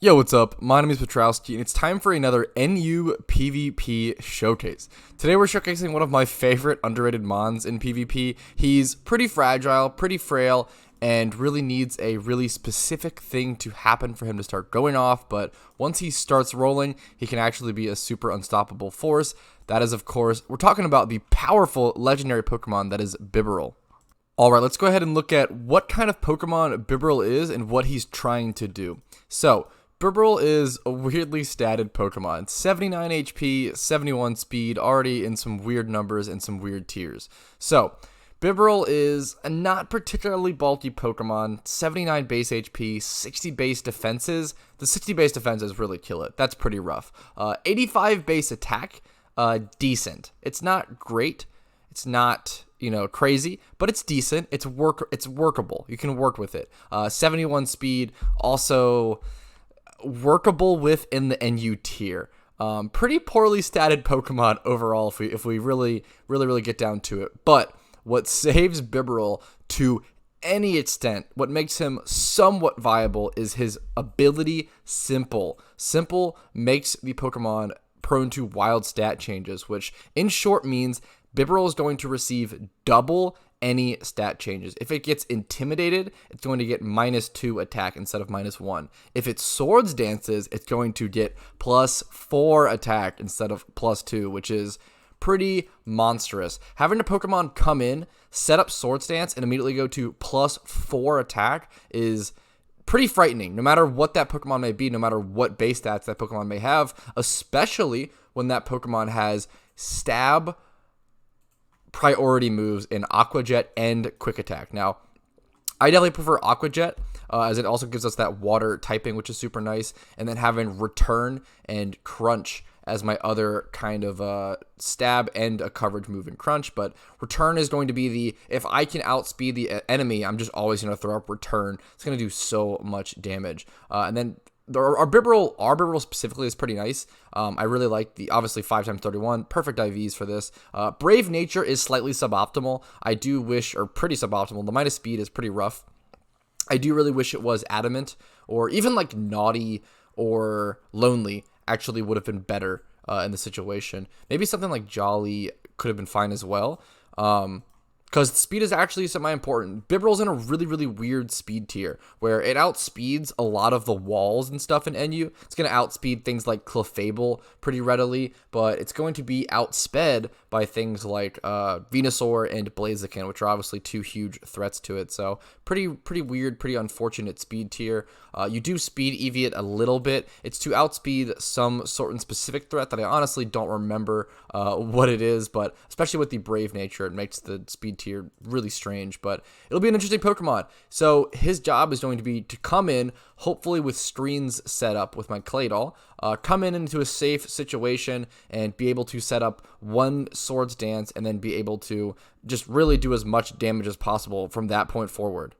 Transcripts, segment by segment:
Yo, what's up? My name is Petrowski, and it's time for another NU PvP showcase. Today we're showcasing one of my favorite underrated mons in PvP. He's pretty fragile, pretty frail, and really needs a really specific thing to happen for him to start going off, but once he starts rolling, he can actually be a super unstoppable force. That is, of course, we're talking about the powerful legendary Pokemon that is Bibarel. Alright, let's go ahead and look at what kind of Pokemon Bibarel is and what he's trying to do. So, Bibarel is a weirdly statted Pokemon. 79 HP, 71 speed, already in some weird numbers and some weird tiers. So, Bibarel is a not particularly bulky Pokemon. 79 base HP, 60 base defenses. The 60 base defenses really kill it. That's pretty rough. 85 base attack, decent. It's not great. It's not, crazy, but it's decent. It's workable. You can work with it. 71 speed, also workable within the NU tier. Pretty poorly statted Pokemon overall if we really get down to it. But what saves Bibarel to any extent, what makes him somewhat viable, is his ability Simple. Simple makes the Pokemon prone to wild stat changes, which in short means Bibarel is going to receive double any stat changes. If it gets intimidated, it's going to get -2 attack instead of -1. If it swords dances, it's going to get +4 attack instead of +2, which is pretty monstrous. Having a Pokemon come in, set up swords dance, and immediately go to +4 attack is pretty frightening, no matter what that Pokemon may be, no matter what base stats that Pokemon may have, especially when that Pokemon has stab priority moves in Aqua Jet and Quick Attack. Now, I definitely prefer Aqua Jet, as it also gives us that water typing, which is super nice, and then having Return and Crunch as my other kind of stab and a coverage move in Crunch. But Return is going to be if I can outspeed the enemy, I'm just always going to throw up Return. It's going to do so much damage. And then our Bibarel specifically is pretty nice. I really like the, obviously, 5x31, perfect IVs for this. Brave Nature is slightly suboptimal. I do wish, or pretty suboptimal, the minus speed is pretty rough. I do really wish it was Adamant, or even like Naughty or Lonely actually would have been better in the situation. Maybe something like Jolly could have been fine as well. Because speed is actually semi-important. Bibarel's in a really weird speed tier, where it outspeeds a lot of the walls and stuff in NU. It's going to outspeed things like Clefable pretty readily, but it's going to be outsped by things like Venusaur and Blaziken, which are obviously two huge threats to it. So pretty weird, pretty unfortunate speed tier. You do speed EV it a little bit. It's to outspeed some certain specific threat that I honestly don't remember what it is, but especially with the Brave Nature, it makes the speed tier really strange. But it'll be an interesting Pokemon. So his job is going to be to come in, hopefully with screens set up with my Claydol, come in into a safe situation and be able to set up one Swords Dance and then be able to just really do as much damage as possible from that point forward.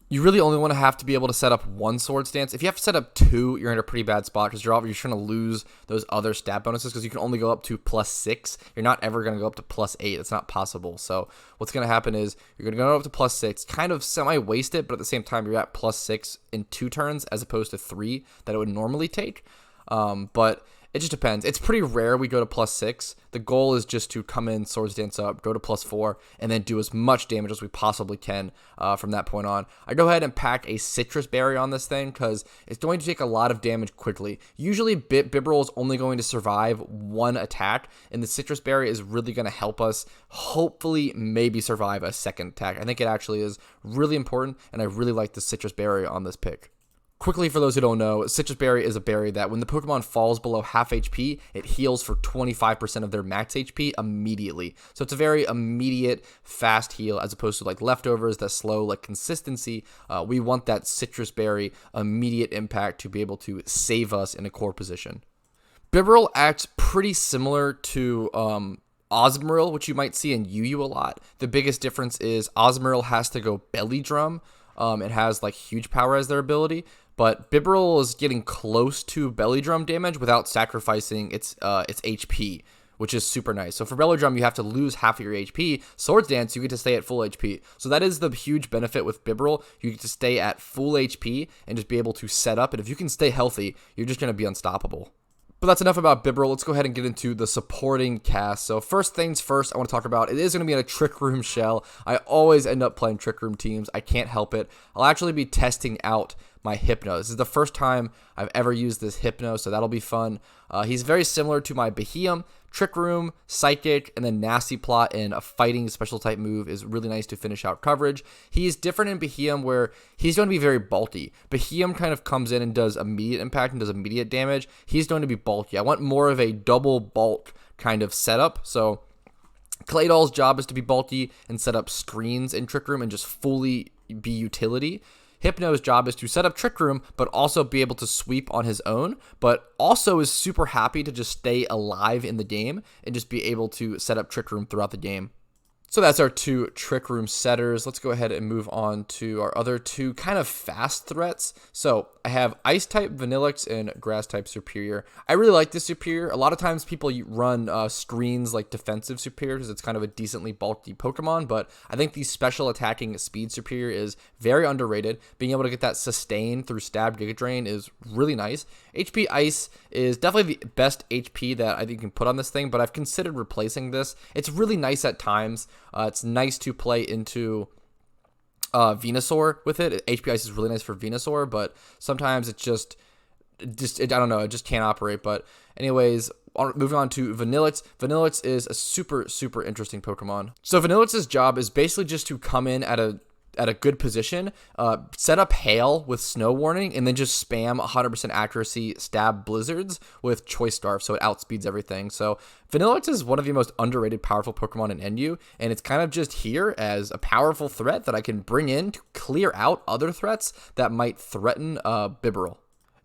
You really only want to have to be able to set up one Swords Dance. If you have to set up two, you're in a pretty bad spot because you're trying to lose those other stat bonuses because you can only go up to +6. You're not ever going to go up to +8. It's not possible. So what's going to happen is you're going to go up to +6, kind of semi-waste it, but at the same time, you're at +6 in 2 turns as opposed to 3 that it would normally take. But it just depends. It's pretty rare we go to +6. The goal is just to come in, Swords Dance up, go to +4, and then do as much damage as we possibly can from that point on. I go ahead and pack a Citrus Berry on this thing because it's going to take a lot of damage quickly. Usually, Bibarel is only going to survive 1 attack, and the Citrus Berry is really going to help us hopefully maybe survive a second attack. I think it actually is really important, and I really like the Citrus Berry on this pick. Quickly, for those who don't know, Citrus Berry is a berry that when the Pokemon falls below half HP, it heals for 25% of their max HP immediately. So it's a very immediate, fast heal as opposed to like leftovers that slow like consistency. We want that Citrus Berry immediate impact to be able to save us in a core position. Bibarel acts pretty similar to Osmoril, which you might see in UU a lot. The biggest difference is Osmoril has to go Belly Drum. It has like huge power as their ability, but Bibarel is getting close to Belly Drum damage without sacrificing its HP, which is super nice. So for Bellow Drum, you have to lose half of your HP. Swords Dance, you get to stay at full HP. So that is the huge benefit with Bibarel. You get to stay at full HP and just be able to set up. And if you can stay healthy, you're just going to be unstoppable. But that's enough about Bibarel. Let's go ahead and get into the supporting cast. So first things first, I want to talk about, it is going to be in a Trick Room shell. I always end up playing Trick Room teams. I can't help it. I'll actually be testing out my Hypno. This is the first time I've ever used this Hypno, so that'll be fun. He's very similar to my Beheeyem. Trick Room, Psychic, and then Nasty Plot and a fighting special type move is really nice to finish out coverage. He's different in Beheeyem where he's going to be very bulky. Beheeyem kind of comes in and does immediate impact and does immediate damage. He's going to be bulky. I want more of a double bulk kind of setup. So Claydol's job is to be bulky and set up screens in Trick Room and just fully be utility. Hypno's job is to set up Trick Room, but also be able to sweep on his own, but also is super happy to just stay alive in the game and just be able to set up Trick Room throughout the game. So that's our two Trick Room setters. Let's go ahead and move on to our other two kind of fast threats. So I have Ice type Vanillix and Grass type Superior. I really like this Superior. A lot of times people run screens like defensive Superior because it's kind of a decently bulky Pokemon, but I think the special attacking speed Superior is very underrated. Being able to get that sustain through Stab Giga Drain is really nice. HP Ice is definitely the best HP that I think you can put on this thing, but I've considered replacing this. It's really nice at times. It's nice to play into Venusaur with it. HP Ice is really nice for Venusaur, but sometimes it just I don't know, it just can't operate. But anyways, moving on to Vanillix. Vanillix is a super interesting Pokemon. So Vanillix's job is basically just to come in at a good position, set up Hail with Snow Warning, and then just spam 100% accuracy Stab Blizzards with Choice Scarf, so it outspeeds everything. So Vanillix is one of the most underrated powerful Pokemon in NU, and it's kind of just here as a powerful threat that I can bring in to clear out other threats that might threaten Bibarel.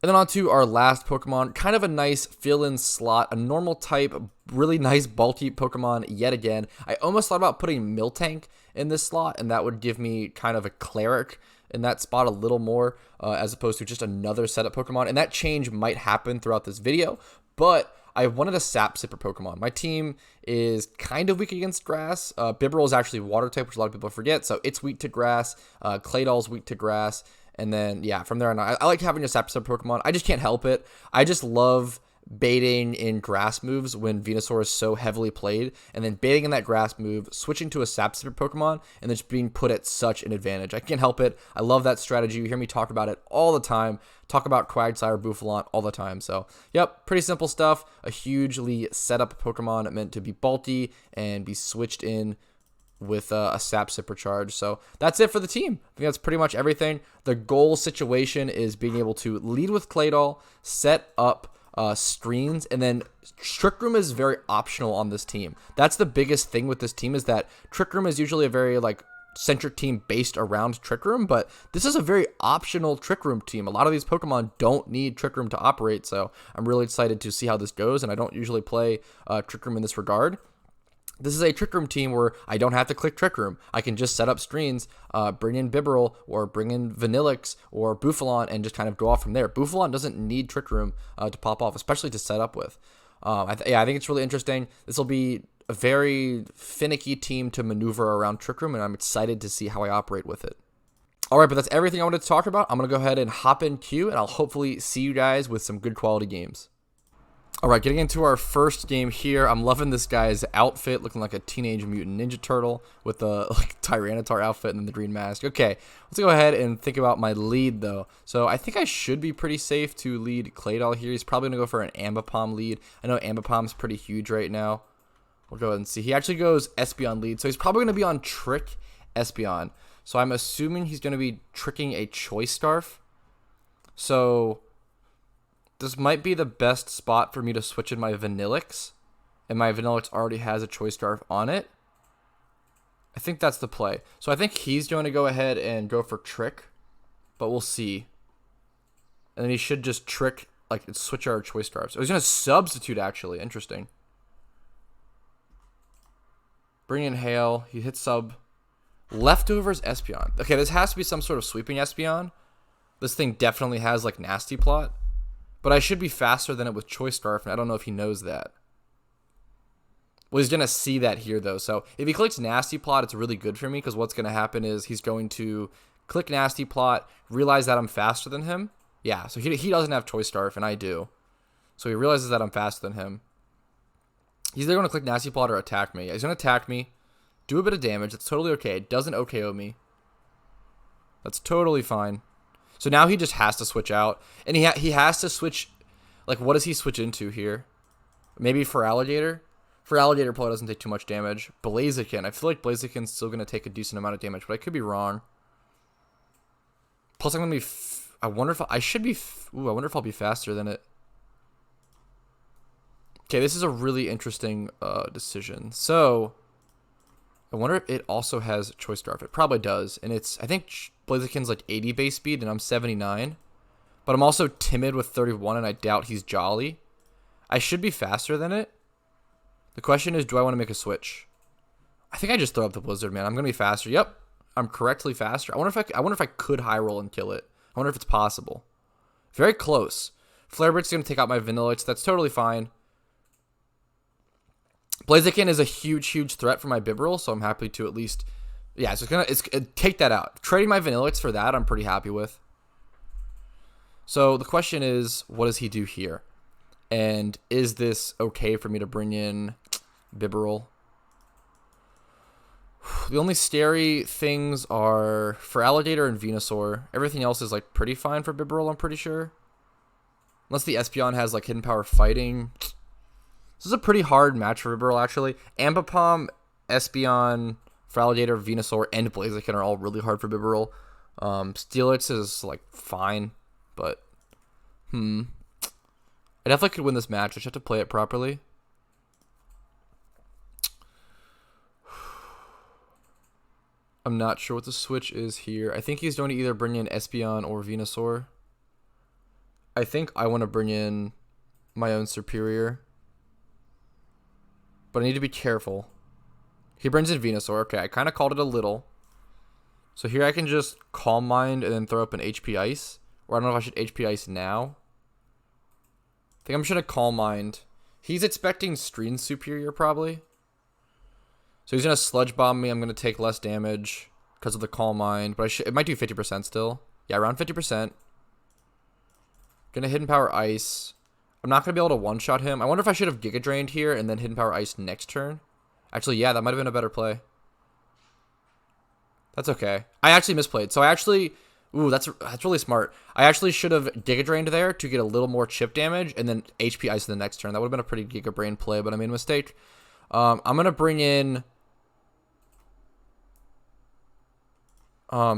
And then on to our last Pokemon, kind of a nice fill-in slot, a normal type, really nice bulky Pokemon yet again. I almost thought about putting Miltank in this slot, and that would give me kind of a Cleric in that spot a little more, as opposed to just another setup Pokemon. And that change might happen throughout this video, but I wanted a Sap Sipper Pokemon. My team is kind of weak against grass. Bibarel is actually water type, which a lot of people forget, so it's weak to grass. Claydol's weak to grass. And then, yeah, from there on, I like having a Sap Sipper Pokemon. I just can't help it. I just love baiting in grass moves when Venusaur is so heavily played, and then baiting in that grass move, switching to a Sap Sipper Pokemon, and then just being put at such an advantage. I can't help it. I love that strategy. You hear me talk about it all the time. Talk about Quagsire, Bouffalant all the time. So, yep, pretty simple stuff. A hugely set up Pokemon meant to be bulky and be switched in with a Sap Sipper charge. So that's it for the team. I think that's pretty much everything. The goal situation is being able to lead with Claydol, set up screens, and then Trick Room is very optional on this team. That's the biggest thing with this team, is that Trick Room is usually a very centric team based around Trick Room, but this is a very optional Trick Room team. A lot of these Pokemon don't need Trick Room to operate, so I'm really excited to see how this goes, and I don't usually play Trick Room in this regard. This is a Trick Room team where I don't have to click Trick Room. I can just set up screens, bring in Bibarel, or bring in Vanillix, or Bouffalant, and just kind of go off from there. Bouffalant doesn't need Trick Room to pop off, especially to set up with. I think it's really interesting. This will be a very finicky team to maneuver around Trick Room, and I'm excited to see how I operate with it. All right, but that's everything I wanted to talk about. I'm going to go ahead and hop in queue, and I'll hopefully see you guys with some good quality games. All right, getting into our first game here. I'm loving this guy's outfit, looking like a Teenage Mutant Ninja Turtle with the Tyranitar outfit and then the green mask. Okay, let's go ahead and think about my lead, though. So I think I should be pretty safe to lead Claydol here. He's probably going to go for an Ambipom lead. I know Ambipom's pretty huge right now. We'll go ahead and see. He actually goes Espeon lead, so he's probably going to be on Trick Espeon. So I'm assuming he's going to be tricking a Choice Scarf. So this might be the best spot for me to switch in my Vanillix, and my Vanillix already has a Choice Scarf on it. I think that's the play. So I think he's going to go ahead and go for Trick, but we'll see. And then he should just Trick, switch our Choice Scarves. So he's going to substitute, actually. Interesting. Bring in Hail. He hits sub. Leftovers Espeon. Okay, this has to be some sort of sweeping Espeon. This thing definitely has, Nasty Plot. But I should be faster than it with Choice Scarf, and I don't know if he knows that. Well, he's going to see that here, though. So if he clicks Nasty Plot, it's really good for me because what's going to happen is he's going to click Nasty Plot, realize that I'm faster than him. Yeah, so he doesn't have Choice Scarf, and I do. So he realizes that I'm faster than him. He's either going to click Nasty Plot or attack me. He's going to attack me, do a bit of damage. That's totally okay. It doesn't OKO me. That's totally fine. So now he just has to switch out. And he has to switch. Like, what does he switch into here? Maybe for Alligator? For Alligator probably doesn't take too much damage. Blaziken. I feel like Blaziken's still going to take a decent amount of damage, but I could be wrong. Plus, I'm going to be... I wonder if I should be... Ooh, I wonder if I'll be faster than it. Okay, this is a really interesting decision. So, I wonder if it also has Choice Scarf. It probably does. And it's... I think Blaziken's like 80 base speed, and I'm 79. But I'm also timid with 31, and I doubt he's jolly. I should be faster than it. The question is, do I want to make a switch? I think I just throw up the Blizzard, man. I'm going to be faster. Yep. I'm correctly faster. I wonder if I could high roll and kill it. I wonder if it's possible. Very close. Flare Blitz's going to take out my Vanillix. That's totally fine. Blaziken is a huge threat for my Bibarel, so I'm happy to at least... Yeah, so it's take that out. Trading my Vanillix for that, I'm pretty happy with. So the question is, what does he do here? And is this okay for me to bring in Bibarel? The only scary things are for Alligator and Venusaur. Everything else is like pretty fine for Bibarel, I'm pretty sure. Unless the Espeon has like Hidden Power Fighting. This is a pretty hard match for Bibarel, actually. Ambipom, Espeon, for Alligator, Venusaur, and Blaziken are all really hard for Bibarel. Steelix is like fine, but I definitely could win this match. I just have to play it properly. I'm not sure what the switch is here. I think he's going to either bring in Espeon or Venusaur. I think I want to bring in my own Superior. But I need to be careful. He brings in Venusaur. Okay, I kind of called it a little. So here I can just Calm Mind and then throw up an HP Ice. Or I don't know if I should HP Ice now. I think I'm just going to Calm Mind. He's expecting Stream Superior probably. So he's going to Sludge Bomb me. I'm going to take less damage because of the Calm Mind. But it might do 50% still. Yeah, around 50%. Going to Hidden Power Ice. I'm not going to be able to one-shot him. I wonder if I should have Giga Drained here and then Hidden Power Ice next turn. Actually, yeah, that might have been a better play. That's okay. I actually misplayed. So I actually... Ooh, that's really smart. I actually should have Giga Drained there to get a little more chip damage and then HP Ice in the next turn. That would have been a pretty Giga Brain play, but I made a mistake. I'm going to bring in...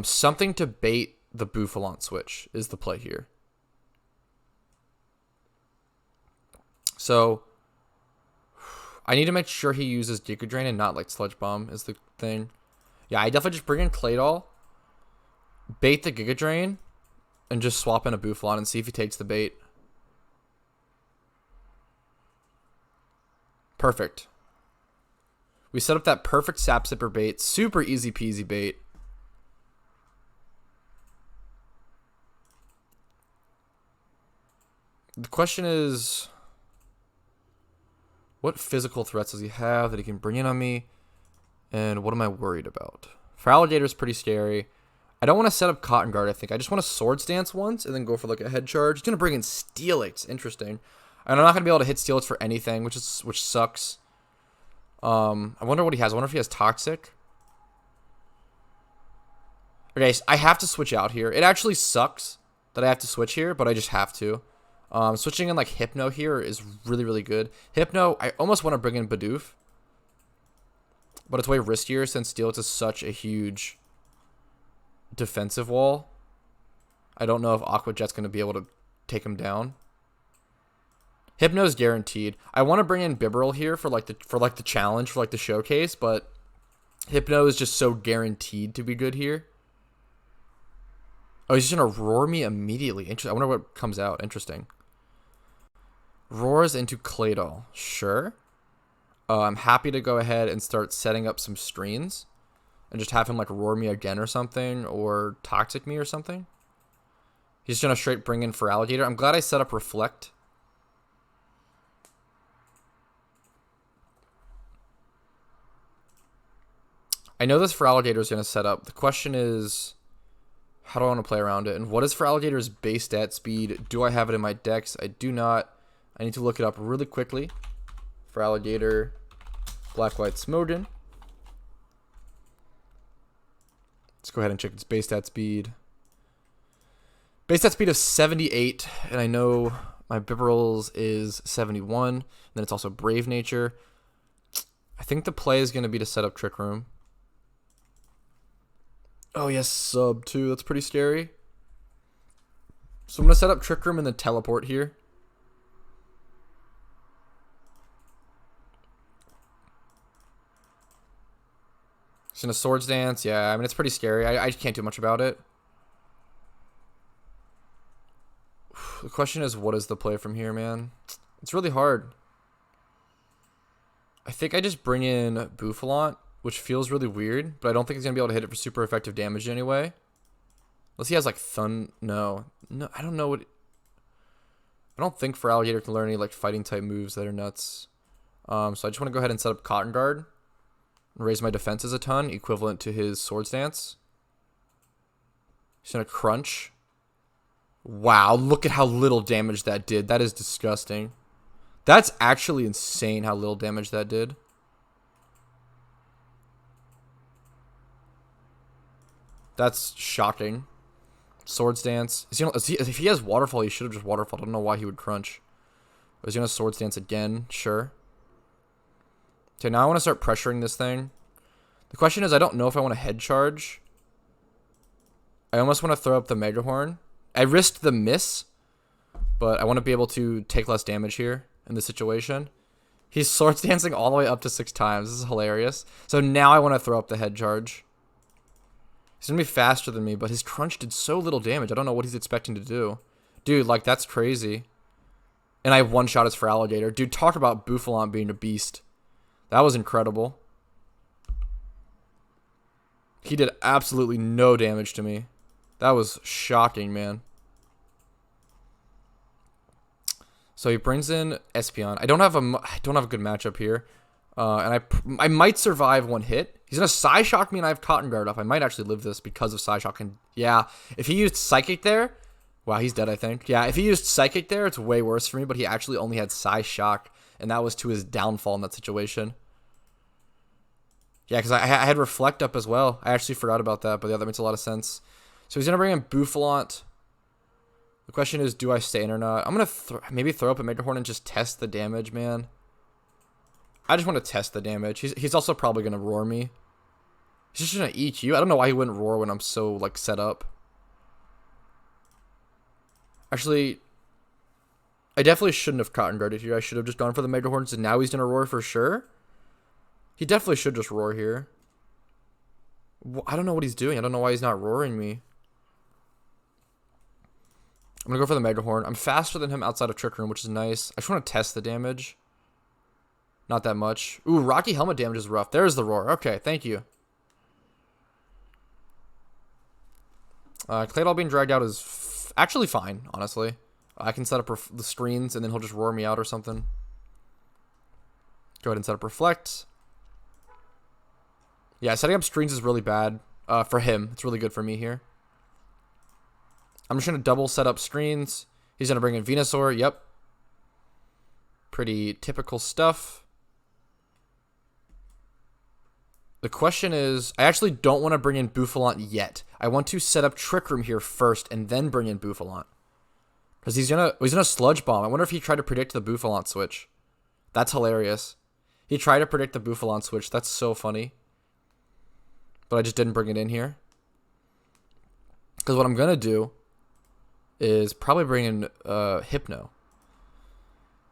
something to bait the Bouffalant switch is the play here. So, I need to make sure he uses Giga Drain and not like Sludge Bomb is the thing. Yeah, I definitely just bring in Claydol, bait the Giga Drain, and just swap in a Bouffalant and see if he takes the bait. Perfect. We set up that perfect Sap Sipper bait. Super easy peasy bait. The question is, what physical threats does he have that he can bring in on me? And what am I worried about? For Alligator is pretty scary. I don't want to set up Cotton Guard, I think. I just want to Swords Dance once and then go for like a head charge. He's going to bring in Steelix. Interesting. And I'm not going to be able to hit Steelix for anything, which sucks. I wonder what he has. I wonder if he has Toxic. Okay, so I have to switch out here. It actually sucks that I have to switch here, but I just have to. Switching in like Hypno here is really good. Hypno, I almost want to bring in Bidoof, but it's way riskier since Steelix is such a huge defensive wall. I don't know if Aqua Jet's going to be able to take him down. Hypno's guaranteed. I want to bring in Bibarel here for like the challenge, for like the showcase, but Hypno is just so guaranteed to be good here. Oh, he's just going to roar me immediately. Interesting. I wonder what comes out. Interesting. Roars into Claydol. Sure. I'm happy to go ahead and start setting up some screens and just have him like roar me again or something, or toxic me or something. He's going to straight bring in for Alligator. I'm glad I set up Reflect. I know this for Alligator is going to set up. The question is, how do I want to play around it? And what is for Alligator's base stat speed? Do I have it in my decks? I do not. I need to look it up really quickly. For Alligator, Black White Smogon. Let's go ahead and check its base stat speed. Base stat speed of 78, and I know my Bibarel's is 71. And then it's also Brave Nature. I think the play is going to be to set up Trick Room. Oh, yes, sub too. That's pretty scary. So I'm going to set up Trick Room and then teleport here. He's in a Swords Dance. Yeah, I mean, it's pretty scary. I can't do much about it. The question is, what is the play from here, man? It's really hard. I think I just bring in Bouffalant, which feels really weird, but I don't think he's going to be able to hit it for super effective damage anyway. Unless he has, like, No, I don't know what... I don't think for Alligator can learn any, like, fighting-type moves that are nuts. So I just want to go ahead and set up Cotton Guard. And raise my defenses a ton, equivalent to his Swords Dance. He's going to Crunch. Wow, look at how little damage that did. That is disgusting. That's actually insane how little damage that did. That's shocking. Swords Dance. If he has Waterfall, he should have just Waterfall. I don't know why he would Crunch. Is he going to Swords Dance again? Sure. Okay, now I want to start pressuring this thing. The question is, I don't know if I want to Head Charge. I almost want to throw up the Mega Horn. I risked the miss, but I want to be able to take less damage here in this situation. He's Swords Dancing all the way up to 6 times. This is hilarious. So now I want to throw up the Head Charge. He's going to be faster than me, but his Crunch did so little damage. I don't know what he's expecting to do. Dude, like, that's crazy. And I have one shot as for Alligator. Dude, talk about Bouffalant being a beast. That was incredible. He did absolutely no damage to me. That was shocking, man. So he brings in Espeon. I don't have a good matchup here. And I might survive one hit. He's going to Psyshock me and I have Cotton Guard up. I might actually live this because of Psyshock. And yeah, if he used Psychic there... Wow, he's dead, I think. Yeah, if he used Psychic there, it's way worse for me. But he actually only had Psyshock. And that was to his downfall in that situation. Yeah, because I had Reflect up as well. I actually forgot about that. But yeah, that makes a lot of sense. So he's going to bring in Bouffalant. The question is, do I stay in or not? I'm going to maybe throw up a Mega Horn and just test the damage, man. I just want to test the damage. He's also probably going to Roar me. He's just going to EQ. I don't know why he wouldn't Roar when I'm so, like, set up. Actually, I definitely shouldn't have Cotton Guarded here. I should have just gone for the Mega Horns, and now he's going to Roar for sure. He definitely should just Roar here. I don't know what he's doing. I don't know why he's not roaring me. I'm going to go for the Mega Horn. I'm faster than him outside of Trick Room, which is nice. I just want to test the damage. Not that much. Ooh, Rocky Helmet damage is rough. There's the Roar. Okay, thank you. Claydol being dragged out is actually fine, honestly. I can set up the screens, and then he'll just Roar me out or something. Go ahead and set up Reflect. Yeah, setting up screens is really bad for him. It's really good for me here. I'm just going to double set up screens. He's going to bring in Venusaur. Yep. Pretty typical stuff. The question is, I actually don't want to bring in Bouffalant yet. I want to set up Trick Room here first and then bring in Bouffalant. Because he's gonna Sludge Bomb. I wonder if he tried to predict the Bouffalant switch. That's hilarious. He tried to predict the Bouffalant switch. That's so funny. But I just didn't bring it in here. Because what I'm going to do is probably bring in Hypno.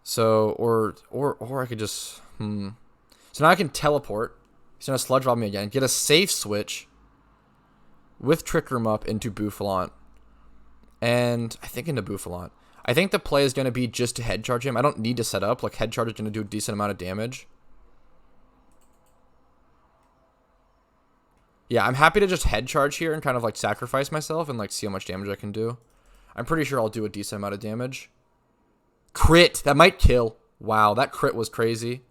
So, or I could just, So now I can teleport. He's going to Sludge Bomb me again. Get a safe switch with Trick Room up into Bouffalant. And I think into Bouffalant. I think the play is going to be just to Head Charge him. I don't need to set up. Like, Head Charge is going to do a decent amount of damage. Yeah, I'm happy to just Head Charge here and kind of, like, sacrifice myself and, like, see how much damage I can do. I'm pretty sure I'll do a decent amount of damage. Crit! That might kill. Wow, that crit was crazy.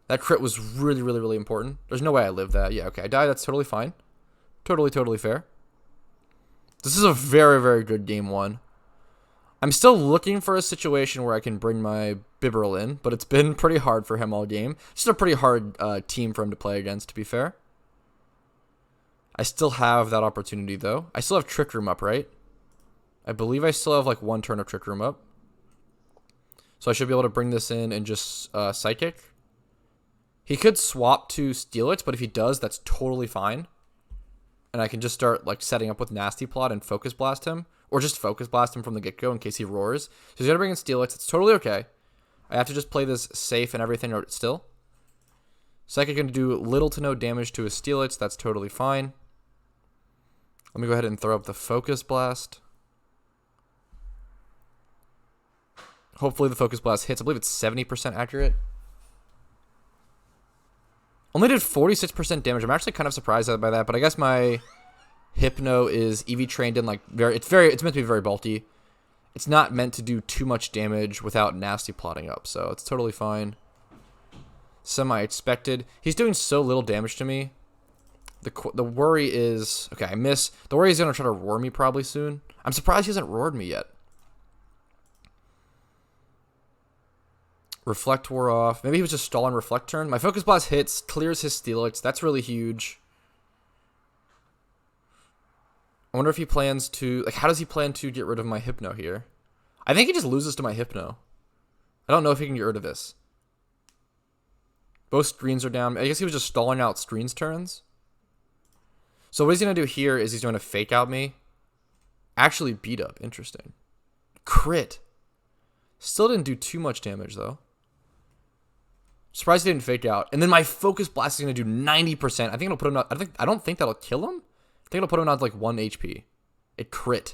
That crit was really, really, really important. There's no way I lived that. Yeah, okay, I died. That's totally fine. Totally, totally fair. This is a very, very good game one. I'm still looking for a situation where I can bring my Bibarel in, but it's been pretty hard for him all game. It's just a pretty hard team for him to play against, to be fair. I still have that opportunity, though. I still have Trick Room up, right? I believe I still have, like, one turn of Trick Room up. So I should be able to bring this in and just Psychic. He could swap to Steal It, but if he does, that's totally fine. And I can just start, like, setting up with Nasty Plot and Focus Blast him. Or just Focus Blast him from the get-go in case he roars. So he's going to bring in Steal It. It's totally okay. I have to just play this safe and everything still. Psychic going to do little to no damage to his Steal It. That's totally fine. Let me go ahead and throw up the Focus Blast. Hopefully the Focus Blast hits. I believe it's 70% accurate. Only did 46% damage. I'm actually kind of surprised by that, but I guess my Hypno is EV trained in, like, it's meant to be very bulky. It's not meant to do too much damage without Nasty Plotting up, so it's totally fine. Semi-expected. He's doing so little damage to me. The worry is... Okay, I miss. The worry is going to try to roar me probably soon. I'm surprised he hasn't roared me yet. Reflect wore off. Maybe he was just stalling Reflect turn. My Focus Blast hits, clears his Steelix. That's really huge. I wonder if he plans to... Like, how does he plan to get rid of my Hypno here? I think he just loses to my Hypno. I don't know if he can get rid of this. Both screens are down. I guess he was just stalling out screens turns. So what he's going to do here is he's going to fake out me. Actually beat up. Interesting. Crit. Still didn't do too much damage, though. Surprised he didn't fake out. And then my Focus Blast is going to do 90%. I think it'll put him out... I don't think that'll kill him. I think it'll put him down to like 1 HP. It crit.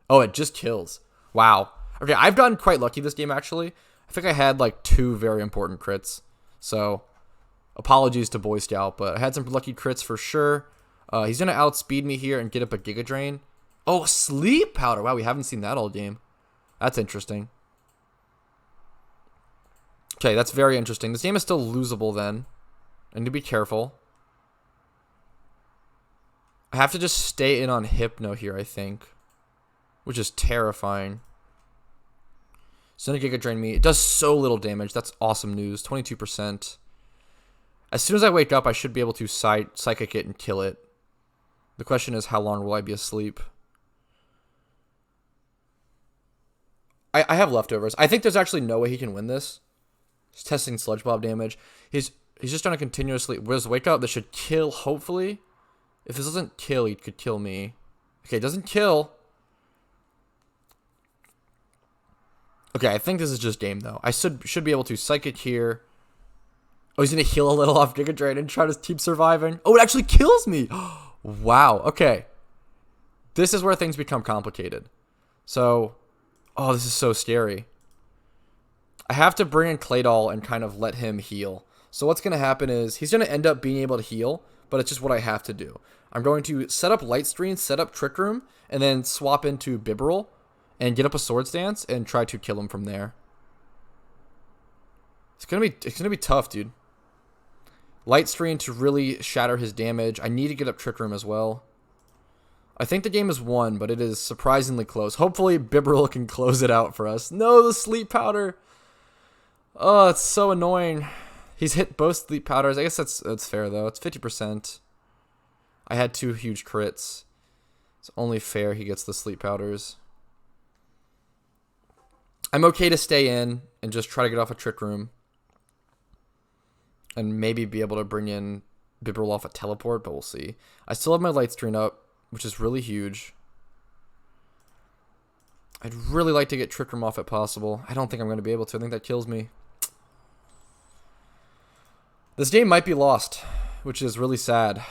Oh, it just kills. Wow. Okay, I've gotten quite lucky this game, actually. I think I had like 2 very important crits. So, apologies to Boy Scout, but I had some lucky crits for sure. He's going to outspeed me here and get up a Giga Drain. Oh, Sleep Powder. Wow, we haven't seen that all game. That's interesting. Okay, that's very interesting. This game is still losable then. I need to be careful. I have to just stay in on Hypno here, I think. Which is terrifying. So then Giga Drain me. It does so little damage. That's awesome news. 22%. As soon as I wake up, I should be able to Psychic it and kill it. The question is, how long will I be asleep? I have leftovers. I think there's actually no way he can win this. He's testing Sludge Bob damage. He's just trying to continuously... Where's Wake Up? This should kill, hopefully. If this doesn't kill, he could kill me. Okay, it doesn't kill. Okay, I think this is just game, though. I should be able to Psychic here. Oh, he's going to heal a little off Giga Drain and try to keep surviving. Oh, it actually kills me. Wow, okay. This is where things become complicated. So, oh, this is so scary. I have to bring in Claydol and kind of let him heal. So what's going to happen is he's going to end up being able to heal, but it's just what I have to do. I'm going to set up Light Screen, set up Trick Room, and then swap into Bibarel and get up a Swords Dance and try to kill him from there. It's gonna be tough, dude. Light Screen to really shatter his damage. I need to get up Trick Room as well. I think the game is won, but it is surprisingly close. Hopefully Bibarel can close it out for us. No, the Sleep Powder. Oh, it's so annoying. He's hit both Sleep Powders. I guess that's fair, though. It's 50%. I had 2 huge crits. It's only fair he gets the Sleep Powders. I'm okay to stay in and just try to get off a Trick Room. And maybe be able to bring in Bibarel off a Teleport, but we'll see. I still have my Light Screen up, which is really huge. I'd really like to get Trick Room off if possible. I don't think I'm going to be able to. I think that kills me. This game might be lost, which is really sad.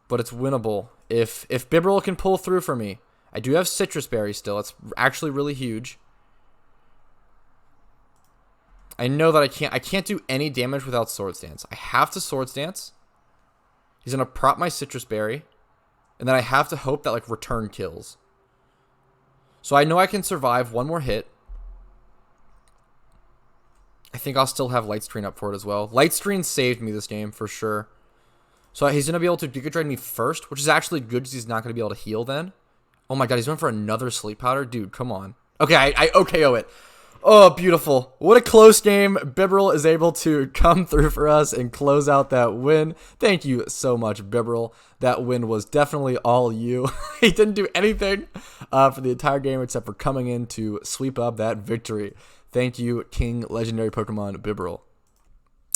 But it's winnable. If Bibarel can pull through for me. I do have Citrus Berry still. It's actually really huge. I know that I can't do any damage without Swords Dance. I have to Swords Dance. He's going to prop my Citrus Berry. And then I have to hope that, like, return kills. So I know I can survive one more hit. I think I'll still have Light Screen up for it as well. Light Screen saved me this game for sure. So he's going to be able to Giga Drain me first, which is actually good because he's not going to be able to heal then. Oh my god, he's going for another Sleep Powder? Dude, come on. Okay, I OKO it. Oh, beautiful. What a close game. Bibarel is able to come through for us and close out that win. Thank you so much, Bibarel. That win was definitely all you. He didn't do anything for the entire game except for coming in to sweep up that victory. Thank you, King Legendary Pokemon Bibarel.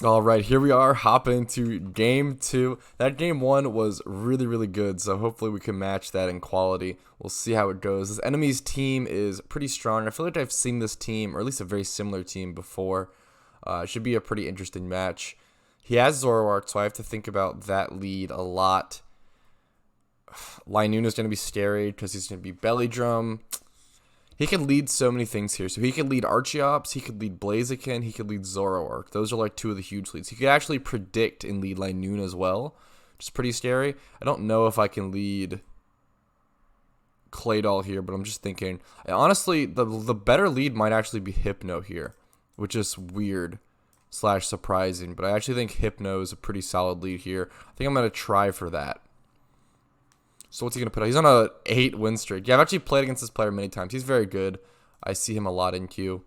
All right, here we are hopping into game 2. That game 1 was really, really good, so hopefully we can match that in quality. We'll see how it goes. This enemy's team is pretty strong. I feel like I've seen this team, or at least a very similar team before. It should be a pretty interesting match. He has Zoroark, so I have to think about that lead a lot. Linoon is going to be scary because he's going to be Belly Drum. He can lead so many things here. So he could lead Archeops, he could lead Blaziken, he could lead Zoroark. Those are like 2 of the huge leads. He could actually predict and lead Linoon as well, which is pretty scary. I don't know if I can lead Claydol here, but I'm just thinking. Honestly, the better lead might actually be Hypno here, which is weird / surprising. But I actually think Hypno is a pretty solid lead here. I think I'm going to try for that. So what's he going to put out? He's on a 8 win streak. Yeah, I've actually played against this player many times. He's very good. I see him a lot in queue.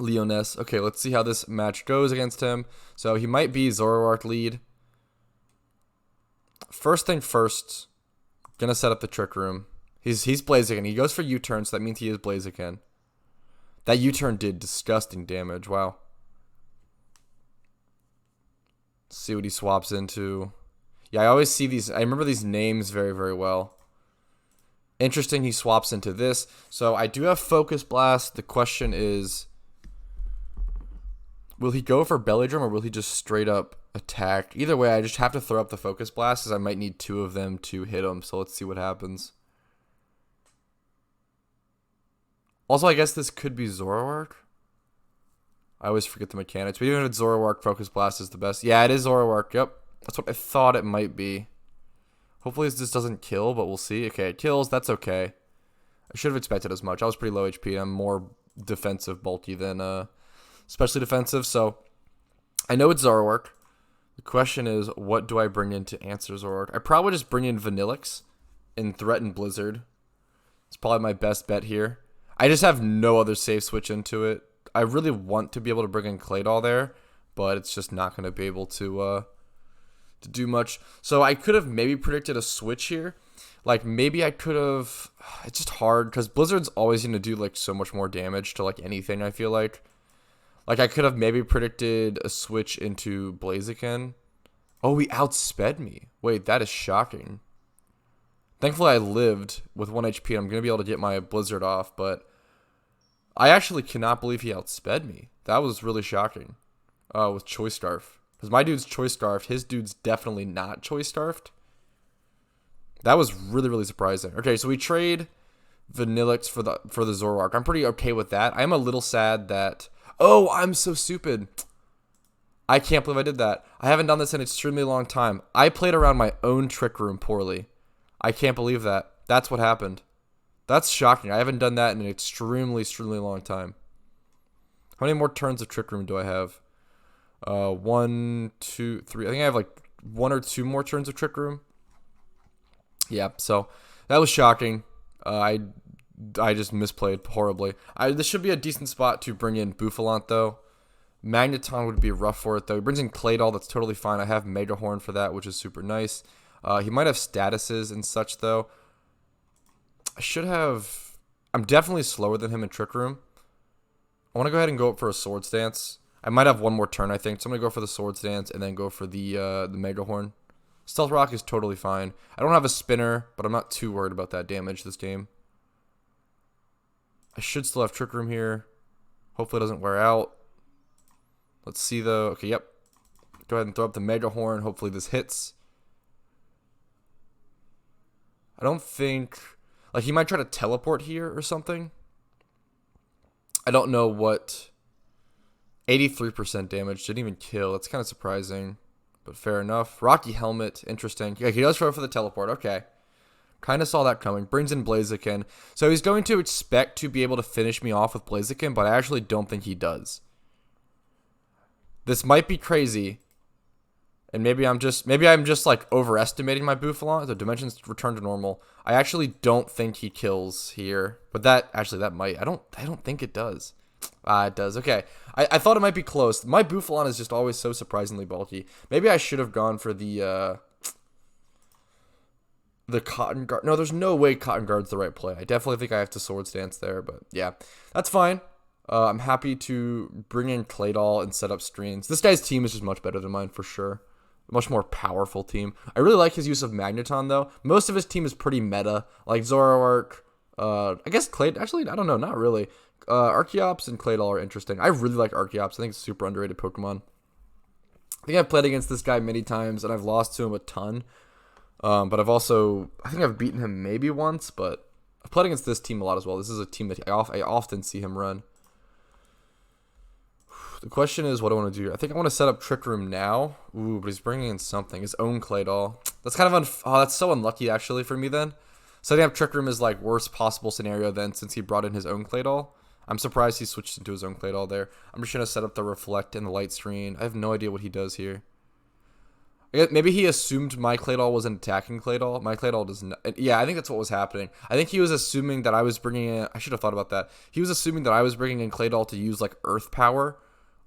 Leoness. Okay, let's see how this match goes against him. So he might be Zoroark lead. First thing first, gonna set up the Trick Room. He's Blaziken. He goes for U-turn, so that means he is Blaziken. That U-turn did disgusting damage. Wow. Let's see what he swaps into. Yeah, I always see these. I remember these names very, very well. Interesting, he swaps into this. So I do have Focus Blast. The question is, will he go for Belly Drum or will he just straight up attack? Either way, I just have to throw up the Focus Blast because I might need 2 of them to hit him. So let's see what happens. Also, I guess this could be Zoroark. I always forget the mechanics. But even if it's Zoroark, Focus Blast is the best. Yeah, it is Zoroark. Yep. That's what I thought it might be. Hopefully this doesn't kill, but we'll see. Okay, it kills. That's okay. I should have expected as much. I was pretty low HP. I'm more defensive bulky than especially defensive. So I know it's Zoroark. The question is, what do I bring in to answer Zoroark? I probably just bring in Vanillix and threaten Blizzard. It's probably my best bet here. I just have no other safe switch into it. I really want to be able to bring in Claydol there, but it's just not going to be able to do much. So I could have maybe predicted a switch here. Like maybe I could have. It's just hard because Blizzard's always going to do like so much more damage to like anything. I feel like I could have maybe predicted a switch into Blaziken. Oh, he outsped me. Wait, that is shocking. Thankfully I lived with 1 HP. I'm going to be able to get my Blizzard off, but I actually cannot believe he outsped me. That was really shocking. With Choice Scarf. Because my dude's Choice Scarfed. His dude's definitely not Choice Scarfed. That was really, really surprising. Okay, so we trade Vanillix for the Zoroark. I'm pretty okay with that. I'm a little sad that... Oh, I'm so stupid. I can't believe I did that. I haven't done this in an extremely long time. I played around my own Trick Room poorly. I can't believe that. That's what happened. That's shocking. I haven't done that in an extremely, extremely long time. How many more turns of Trick Room do I have? 1, 2, 3. I think I have like 1 or 2 more turns of Trick Room. Yeah, so that was shocking. I just misplayed horribly. This should be a decent spot to bring in Bouffalant though. Magneton would be rough for it though. He brings in Claydol, that's totally fine. I have Mega Horn for that, which is super nice. He might have statuses and such though. I should have. I'm definitely slower than him in Trick Room. I want to go ahead and go up for a Swords Dance. I might have 1 more turn, I think. So I'm going to go for the Swords Dance and then go for the Mega Horn. Stealth Rock is totally fine. I don't have a Spinner, but I'm not too worried about that damage this game. I should still have Trick Room here. Hopefully it doesn't wear out. Let's see though. Okay, yep. Go ahead and throw up the Mega Horn. Hopefully this hits. I don't think... Like, he might try to teleport here or something. I don't know what... 83% damage, didn't even kill. That's kind of surprising, but fair enough. Rocky Helmet, interesting. Yeah, he does throw for the teleport. Okay. Kind of saw that coming. Brings in Blaziken. So he's going to expect to be able to finish me off with Blaziken, but I actually don't think he does. This might be crazy. And maybe I'm just like overestimating my Bouffalon. The dimensions return to normal. I actually don't think he kills here. But that might. I don't think it does. It does. Okay. I thought it might be close. My Bouffalon is just always so surprisingly bulky. Maybe I should have gone for the Cotton Guard. No, there's no way Cotton Guard's the right play. I definitely think I have to Swords Dance there, but yeah. That's fine. I'm happy to bring in Claydol and set up screens. This guy's team is just much better than mine for sure. Much more powerful team. I really like his use of Magneton though. Most of his team is pretty meta, like Zoroark. I guess Clay. Actually, I don't know, not really. Archeops and Claydol are interesting. I really like Archeops. I think it's a super underrated Pokemon. I think I've played against this guy many times and I've lost to him a ton. But I think I've beaten him maybe once, but I've played against this team a lot as well. This is a team that I often see him run. The question is, what do I want to do? I think I want to set up Trick Room now. Ooh, but he's bringing in something. His own Claydol. That's kind of that's so unlucky actually for me then. Setting up Trick Room is like worst possible scenario then since he brought in his own Claydol. I'm surprised he switched into his own Claydol there. I'm just going to set up the Reflect and the Light Screen. I have no idea what he does here. Maybe he assumed my Claydol was an attacking Claydol. My Claydol does not. Yeah, I think that's what was happening. I think he was assuming that I was bringing in. I should have thought about that. He was assuming that I was bringing in Claydol to use like Earth Power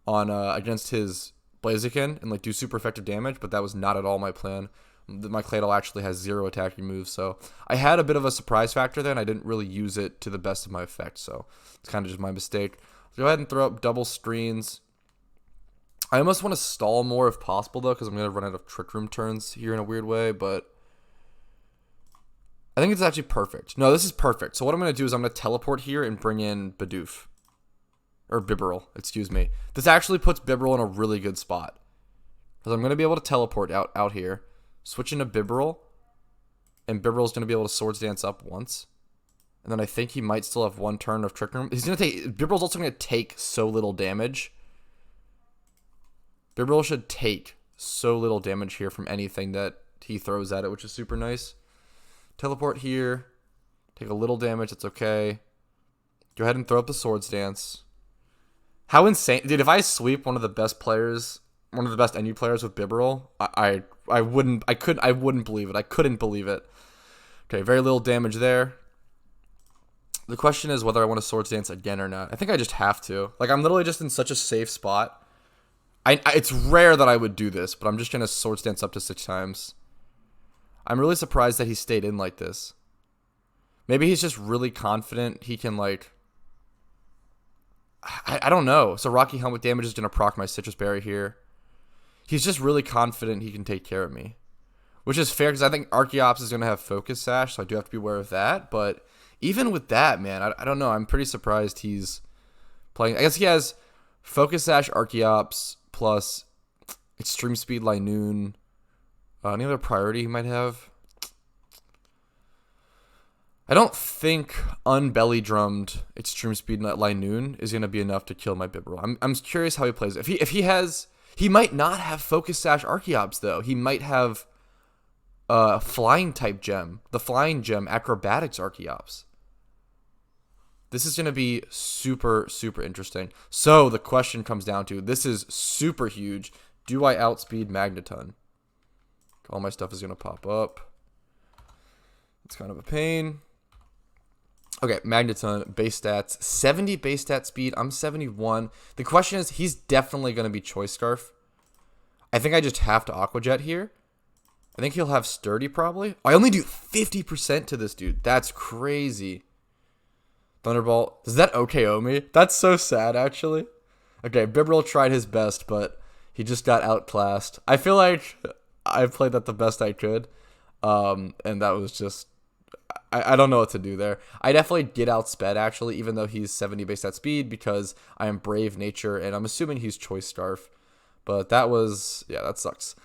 on against his Blaziken and like do super effective damage, but that was not at all my plan. My Claydol actually has 0 attacking moves, so I had a bit of a surprise factor there, and I didn't really use it to the best of my effect. So it's kind of just my mistake. Go ahead and throw up double screens. I almost want to stall more if possible, though, because I'm going to run out of Trick Room turns here in a weird way, but I think it's actually perfect. No, this is perfect. So what I'm going to do is I'm going to teleport here and bring in Bidoof. Or Bibarel, excuse me. This actually puts Bibarel in a really good spot. Because I'm going to be able to teleport out here, switch into Bibarel, and Bibarel's going to be able to Swords Dance up once. And then I think he might still have one turn of Trick Room. Bibarel's also going to take so little damage. Bibarel should take so little damage here from anything that he throws at it, which is super nice. Teleport here. Take a little damage. It's okay. Go ahead and throw up the Swords Dance. How insane. Dude, if I sweep one of the best players, one of the best NU players with Bibarel, I wouldn't believe it. I couldn't believe it. Okay, very little damage there. The question is whether I want to Swords Dance again or not. I think I just have to. Like, I'm literally just in such a safe spot. It's rare that I would do this, but I'm just going to Swords Dance up to 6 times. I'm really surprised that he stayed in like this. Maybe he's just really confident he can, like... I don't know. So Rocky Helmet damage is going to proc my Citrus Berry here. He's just really confident he can take care of me. Which is fair, because I think Archeops is going to have Focus Sash, so I do have to be aware of that. But even with that, man, I don't know. I'm pretty surprised he's playing... I guess he has Focus Sash, Archeops... plus Extreme Speed Linoon. Any other priority he might have? I don't think unbelly drummed Extreme Speed Linoon is going to be enough to kill my Bibarel. I'm curious how he plays. If he has... He might not have Focus Sash Archeops, though. He might have a Flying type gem. The Flying gem, Acrobatics Archeops. This is going to be super, super interesting. So the question comes down to, this is super huge. Do I outspeed Magneton? All my stuff is going to pop up. It's kind of a pain. Okay, Magneton, base stats. 70 base stat speed. I'm 71. The question is, he's definitely going to be Choice Scarf. I think I just have to Aqua Jet here. I think he'll have Sturdy probably. I only do 50% to this dude. That's crazy. Thunderbolt. Does that OKO me? That's so sad, actually. Okay, Bibarel tried his best, but he just got outclassed. I feel like I played that the best I could. And that was just... I don't know what to do there. I definitely get outsped, actually, even though he's 70 base stat speed, because I am Brave Nature, and I'm assuming he's Choice Scarf. But that was... Yeah, that sucks.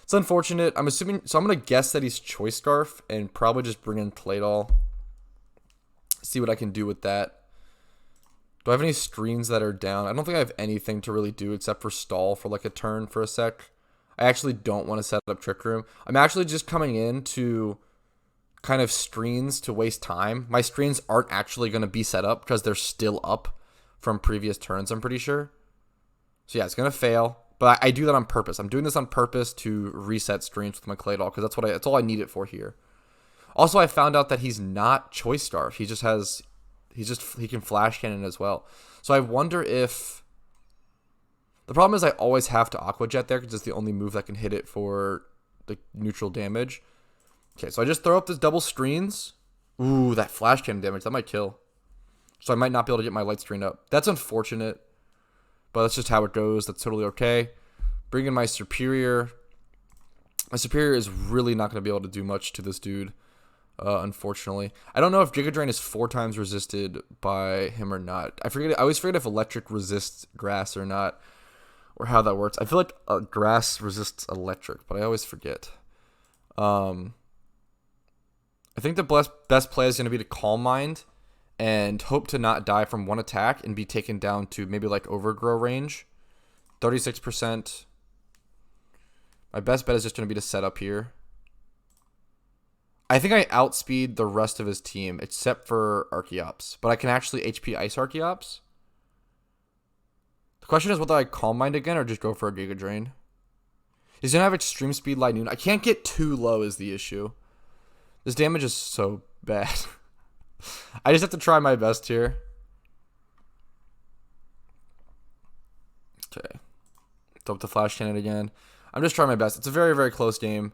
It's unfortunate. I'm assuming... So I'm going to guess that he's Choice Scarf, and probably just bring in Claydol. See what I can do with that. Do I have any screens that are down? I don't think I have anything to really do except for stall for like a turn for a sec. I actually don't want to set up Trick Room. I'm actually just coming in to kind of screens to waste time. My screens aren't actually going to be set up because they're still up from previous turns, I'm pretty sure. So yeah, it's going to fail. But I do that on purpose. I'm doing this on purpose to reset streams with my Claydol because that's all I need it for here. Also, I found out that he's not Choice Scarf. He can Flash Cannon as well. So I wonder if the problem is I always have to Aqua Jet there because it's the only move that can hit it for the neutral damage. Okay, so I just throw up this double screens. Ooh, that Flash Cannon damage, that might kill. So I might not be able to get my light screen up. That's unfortunate, but that's just how it goes. That's totally okay. Bring in my Superior. My Superior is really not going to be able to do much to this dude, unfortunately. I don't know if Giga Drain is 4 times resisted by him or not. I always forget if Electric resists Grass or not, or how that works. I feel like Grass resists Electric, but I always forget. I think the best play is going to be to Calm Mind and hope to not die from one attack and be taken down to maybe like Overgrow range. 36%. My best bet is just going to be to set up here. I think I outspeed the rest of his team except for Archeops, but I can actually HP Ice Archeops. The question is whether I Calm Mind again or just go for a Giga Drain. He's going to have Extreme Speed Lightning. I can't get too low is the issue. This damage is so bad. I just have to try my best here. Okay. Throw up the Flash Cannon again. I'm just trying my best. It's a very, very close game.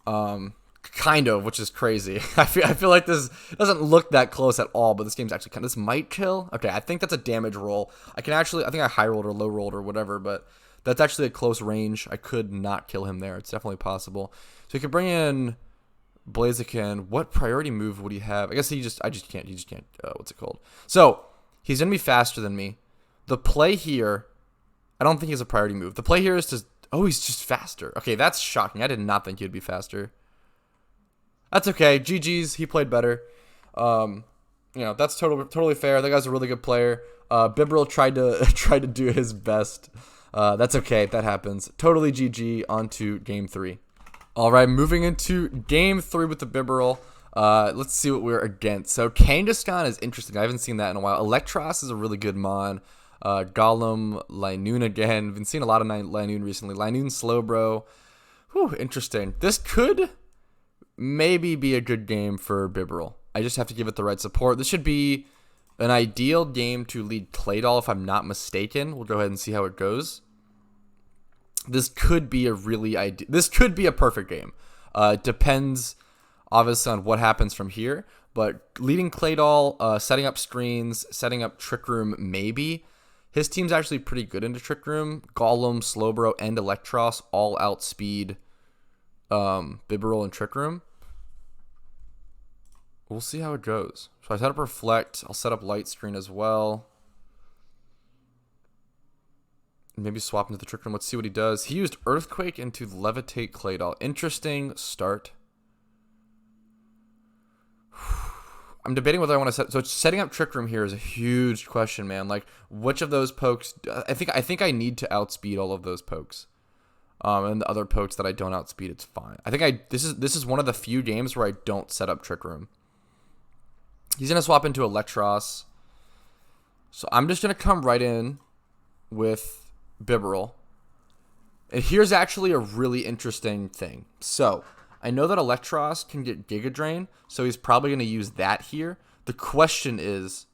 Kind of, which is crazy. I feel like this doesn't look that close at all, but this game's actually this might kill. Okay, I think that's a damage roll. I think I high rolled or low rolled or whatever, but that's actually a close range. I could not kill him there. It's definitely possible. So you could bring in Blaziken. What priority move would he have? I guess he just can't. What's it called? So he's gonna be faster than me. The play here, I don't think he has a priority move. The play here is to. Oh, he's just faster. Okay, that's shocking. I did not think he'd be faster. That's okay. GG's. He played better. That's totally fair. That guy's a really good player. Bibarel tried to do his best. That's okay. That happens. Totally GG. On to game 3. All right, moving into game 3 with the Bibarel. Let's see what we're against. So Kangaskhan is interesting. I haven't seen that in a while. Electros is a really good mon. Golem, Linoon again. I've been seeing a lot of Linoon recently. Linoon Slowbro. Whew, interesting. This could maybe be a good game for Bibarel. I just have to give it the right support. This should be an ideal game to lead Claydol if I'm not mistaken. We'll go ahead and see how it goes. This could be this could be a perfect game. Depends obviously on what happens from here, but leading Claydol, setting up screens, setting up Trick Room maybe. His team's actually pretty good into Trick Room. Golem, Slowbro, and Electros all outspeed Bibarel and Trick Room. We'll see how it goes. So I set up Reflect. I'll set up Light Screen as well. Maybe swap into the Trick Room. Let's see what he does. He used Earthquake into Levitate Claydol. Interesting start. I'm debating whether I want to set. So setting up Trick Room here is a huge question, man. Like, which of those pokes? I think I need to outspeed all of those pokes. And the other pokes that I don't outspeed, it's fine. I think this is one of the few games where I don't set up Trick Room. He's gonna swap into Electros. So I'm just gonna come right in with Bibarel. And here's actually a really interesting thing. So I know that Electros can get Giga Drain, so he's probably going to use that here. The question is,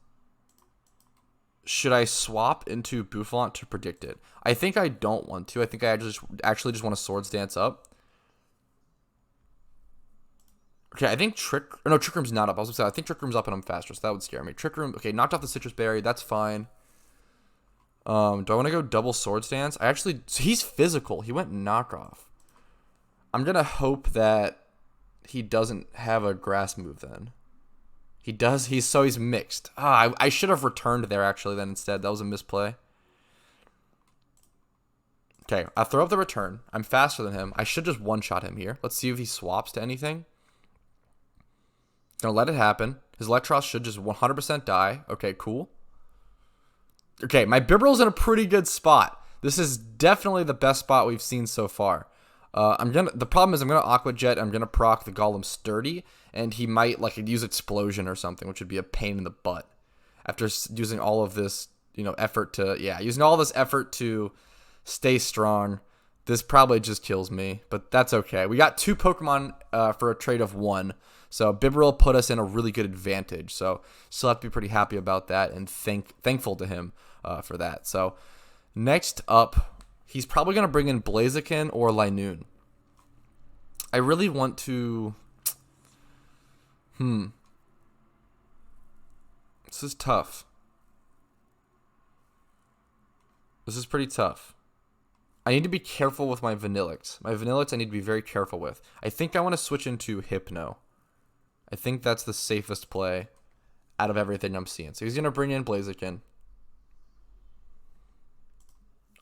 should I swap into Boufflant to predict it? I think I don't want to. I think I actually just want to Swords Dance up. Okay, I think Trick Room's not up. I was going to say, I think Trick Room's up and I'm faster, so that would scare me. Trick Room, okay, knocked off the Citrus Berry. That's fine. Do I want to go double Swords Dance? So he's physical. He went knockoff. I'm going to hope that he doesn't have a grass move then. He does. He's mixed. I should have returned there actually then instead. That was a misplay. Okay, I'll throw up the return. I'm faster than him. I should just one-shot him here. Let's see if he swaps to anything. Gonna let it happen. His Electros should just 100% die. Okay, cool. Okay, my Bibarel's in a pretty good spot. This is definitely the best spot we've seen so far. The problem is I'm gonna Aqua Jet. I'm gonna proc the Golem Sturdy, and he might use Explosion or something, which would be a pain in the butt. After using all of this, effort to Stay strong. This probably just kills me, but that's okay. We got 2 Pokemon for a trade of 1. So Bibarel put us in a really good advantage. So still have to be pretty happy about that and thankful to him for that. So next up, he's probably going to bring in Blaziken or Linoon. I really want to... This is tough. This is pretty tough. I need to be careful with my Vanillix. My Vanillix I need to be very careful with. I think I want to switch into Hypno. I think that's the safest play out of everything I'm seeing. So he's going to bring in Blaziken.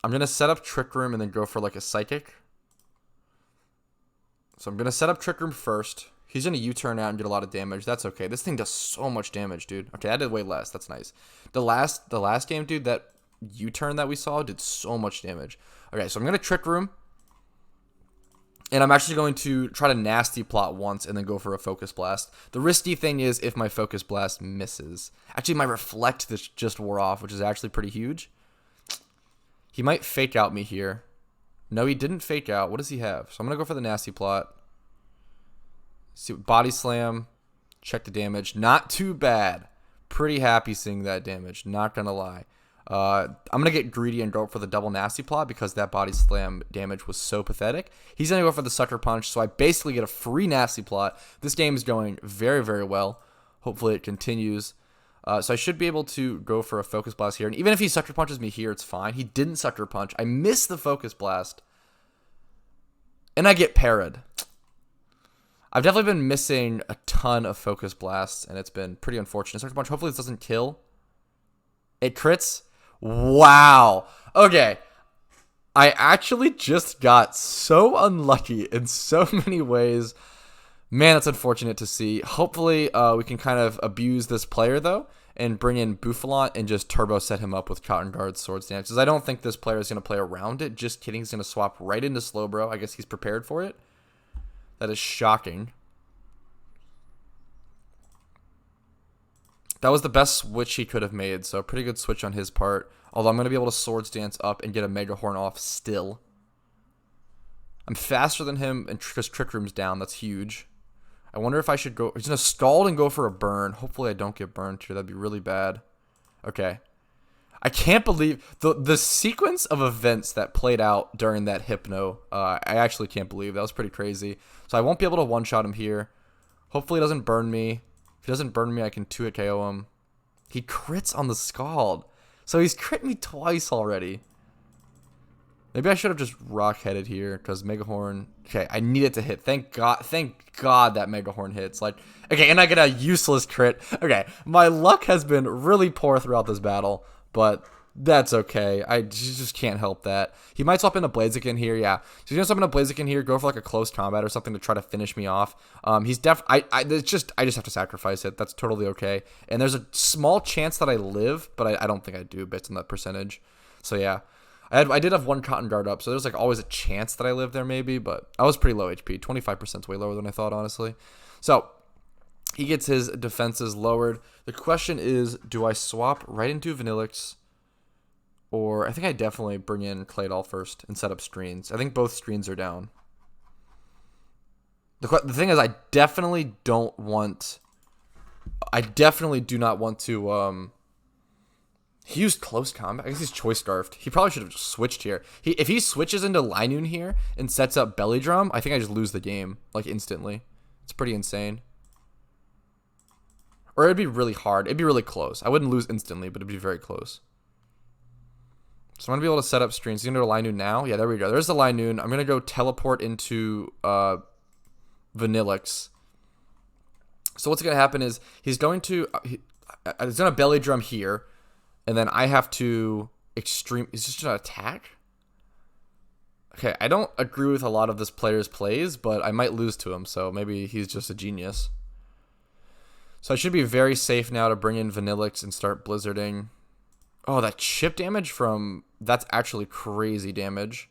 I'm going to set up Trick Room and then go for like a Psychic. So I'm going to set up Trick Room first. He's going to U-turn out and get a lot of damage. That's okay. This thing does so much damage, dude. Okay, I did way less. That's nice. The last game, dude, that U-turn that we saw did so much damage. Okay, so I'm going to Trick Room. And I'm actually going to try to Nasty Plot once and then go for a Focus Blast. The risky thing is if my Focus Blast misses. Actually, my Reflect this just wore off, which is actually pretty huge. He might Fake Out me here. No, he didn't Fake Out. What does he have? So I'm going to go for the Nasty Plot. See, Body Slam. Check the damage. Not too bad. Pretty happy seeing that damage. Not going to lie. I'm going to get greedy and go for the double Nasty Plot because that Body Slam damage was so pathetic. He's going to go for the Sucker Punch, so I basically get a free Nasty Plot. This game is going very, very well. Hopefully it continues. So I should be able to go for a Focus Blast here. And even if he Sucker Punches me here, it's fine. He didn't Sucker Punch. I missed the Focus Blast. And I get parried. I've definitely been missing a ton of Focus Blasts, and it's been pretty unfortunate. Sucker Punch, hopefully this doesn't kill. It crits. Wow. Okay. I actually just got so unlucky in so many ways. Man, that's unfortunate to see. Hopefully, we can kind of abuse this player, though, and bring in Bouffalant and just turbo set him up with Cotton Guard Swords Dance. Because I don't think this player is going to play around it. Just kidding. He's going to swap right into Slowbro. I guess he's prepared for it. That is shocking. That was the best switch he could have made, so pretty good switch on his part. Although I'm going to be able to Swords Dance up and get a Mega Horn off still. I'm faster than him, and because Trick Room's down, that's huge. I wonder if I should go... He's going to Scald and go for a Burn. Hopefully I don't get burned here. That'd be really bad. Okay. I can't believe... The sequence of events that played out during that Hypno, I actually can't believe. That was pretty crazy. So I won't be able to one-shot him here. Hopefully he doesn't burn me. If he doesn't burn me, I can 2-hit KO him. He crits on the Scald. So he's crit me twice already. Maybe I should have just rock-headed here because Mega Horn... Okay, I need it to hit. Thank God that Mega Horn hits. Like, okay, and I get a useless crit. Okay, my luck has been really poor throughout this battle, but that's okay. I just can't help that. He might swap into Blaziken here, yeah. So he's gonna swap into Blaziken here, go for like a close combat or something to try to finish me off. He's I just have to sacrifice it. That's totally okay. And there's a small chance that I live, but I don't think I do based on that percentage. So yeah. I did have one Cotton Guard up, so there's like always a chance that I live there maybe, but I was pretty low HP. 25% is way lower than I thought, honestly. So he gets his defenses lowered. The question is, do I swap right into Vanillix? Or I think I definitely bring in Claydol first and set up screens. I think both screens are down. The thing is, I definitely do not want to... He used Close Combat. I guess he's Choice Scarfed. He probably should have just switched here. If he switches into Linoon here and sets up Belly Drum, I think I just lose the game, like, instantly. It's pretty insane. Or it'd be really hard. It'd be really close. I wouldn't lose instantly, but it'd be very close. So I'm going to be able to set up streams. He's going to go to Linoon now. Yeah, there we go. There's the Linoon. I'm going to go teleport into Vanillix. So what's going to happen is he's going to Belly Drum here. And then I have to extreme... Is this just an attack? Okay, I don't agree with a lot of this player's plays, but I might lose to him, so maybe he's just a genius. So I should be very safe now to bring in Vanillix and start blizzarding. Oh, that chip damage from... That's actually crazy damage.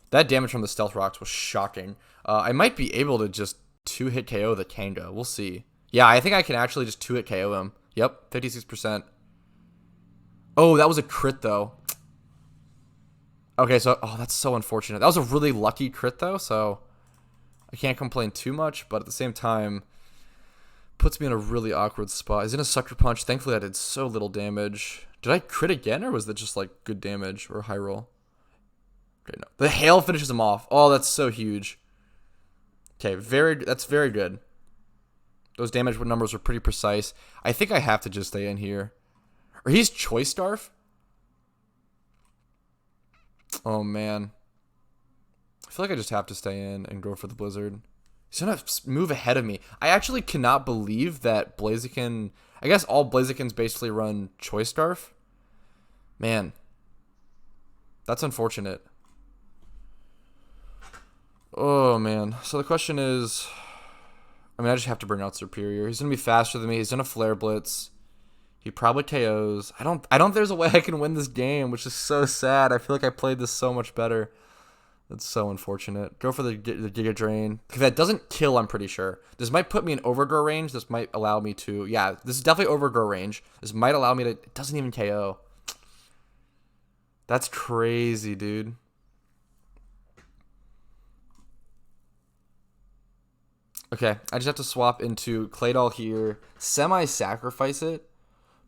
That damage from the Stealth Rocks was shocking. I might be able to just 2-hit KO the Kanga. We'll see. Yeah, I think I can actually just 2-hit KO him. Yep, 56%. Oh, that was a crit, though. Okay, so, oh, that's so unfortunate. That was a really lucky crit, though, so I can't complain too much, but at the same time, puts me in a really awkward spot. He's in a Sucker Punch. Thankfully, I did so little damage. Did I crit again, or was that just, like, good damage or high roll? Okay, no. The Hail finishes him off. Oh, that's so huge. Okay, that's very good. Those damage numbers were pretty precise. I think I have to just stay in here. Or he's Choice Scarf? Oh, man. I feel like I just have to stay in and go for the Blizzard. He's going to move ahead of me. I actually cannot believe that Blaziken... I guess all Blazikens basically run Choice Scarf. Man. That's unfortunate. Oh, man. So the question is... I mean, I just have to bring out Superior. He's going to be faster than me. He's going to Flare Blitz. He probably KOs. I don't think there's a way I can win this game, which is so sad. I feel like I played this so much better. That's so unfortunate. Go for the Giga Drain. If that doesn't kill, I'm pretty sure. This might put me in Overgrow range. This might allow me to... Yeah, this is definitely Overgrow range. This might allow me to... It doesn't even KO. That's crazy, dude. Okay, I just have to swap into Claydol here. Semi-sacrifice it,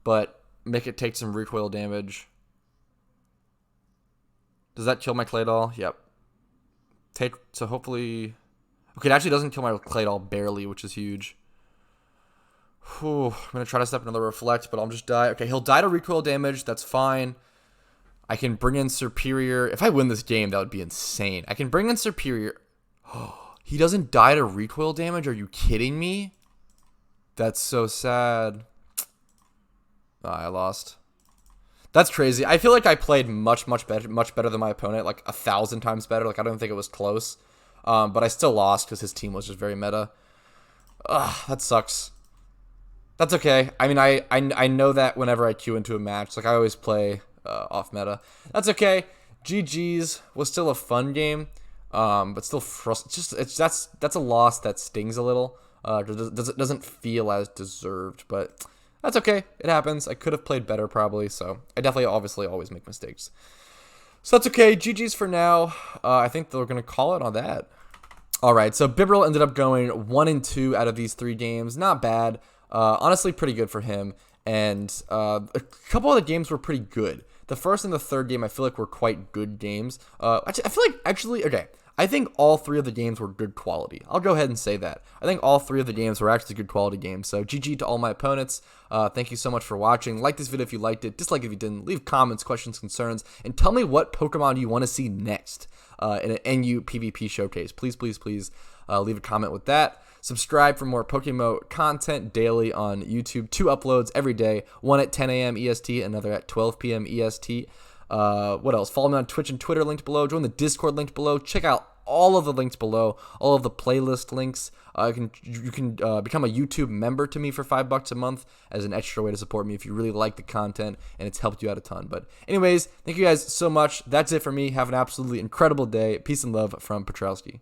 but make it take some recoil damage. Does that kill my Claydol? Yep. So hopefully... Okay, it actually doesn't kill my Claydol barely, which is huge. Whew, I'm going to try to step another Reflect, but I'll just die. Okay, he'll die to recoil damage. That's fine. I can bring in Superior. If I win this game, that would be insane. I can bring in Superior. Oh, he doesn't die to recoil damage? Are you kidding me? That's so sad. Oh, I lost. That's crazy. I feel like I played much better than my opponent, like 1,000 times better. Like, I don't think it was close. But I still lost because his team was just very meta. Ugh, that sucks. That's okay. I mean, I know that whenever I queue into a match, like I always play off meta. That's okay. GG's was still a fun game, but still that's a loss that stings a little. Doesn't feel as deserved, but that's okay. It happens. I could have played better probably, so I definitely obviously always make mistakes. So that's okay. GG's for now. I think they're going to call it on that. All right, so Bibarel ended up going 1-2 out of these 3 games. Not bad. Honestly, pretty good for him. And a couple of the games were pretty good. The first and the third game, I feel like were quite good games. I feel like, actually, okay, I think all 3 of the games were good quality. I'll go ahead and say that. I think all 3 of the games were actually good quality games. So GG to all my opponents. Thank you so much for watching. Like this video if you liked it. Dislike if you didn't. Leave comments, questions, concerns. And tell me what Pokemon you want to see next in an NU PvP showcase. Please, please, please leave a comment with that. Subscribe for more PokeMMO content daily on YouTube. 2 uploads every day. One at 10 a.m. EST, another at 12 p.m. EST. What else? Follow me on Twitch and Twitter linked below. Join the Discord linked below. Check out all of the links below. All of the playlist links. You can become a YouTube member to me for $5 a month as an extra way to support me if you really like the content and it's helped you out a ton. But anyways, thank you guys so much. That's it for me. Have an absolutely incredible day. Peace and love from Petrowski.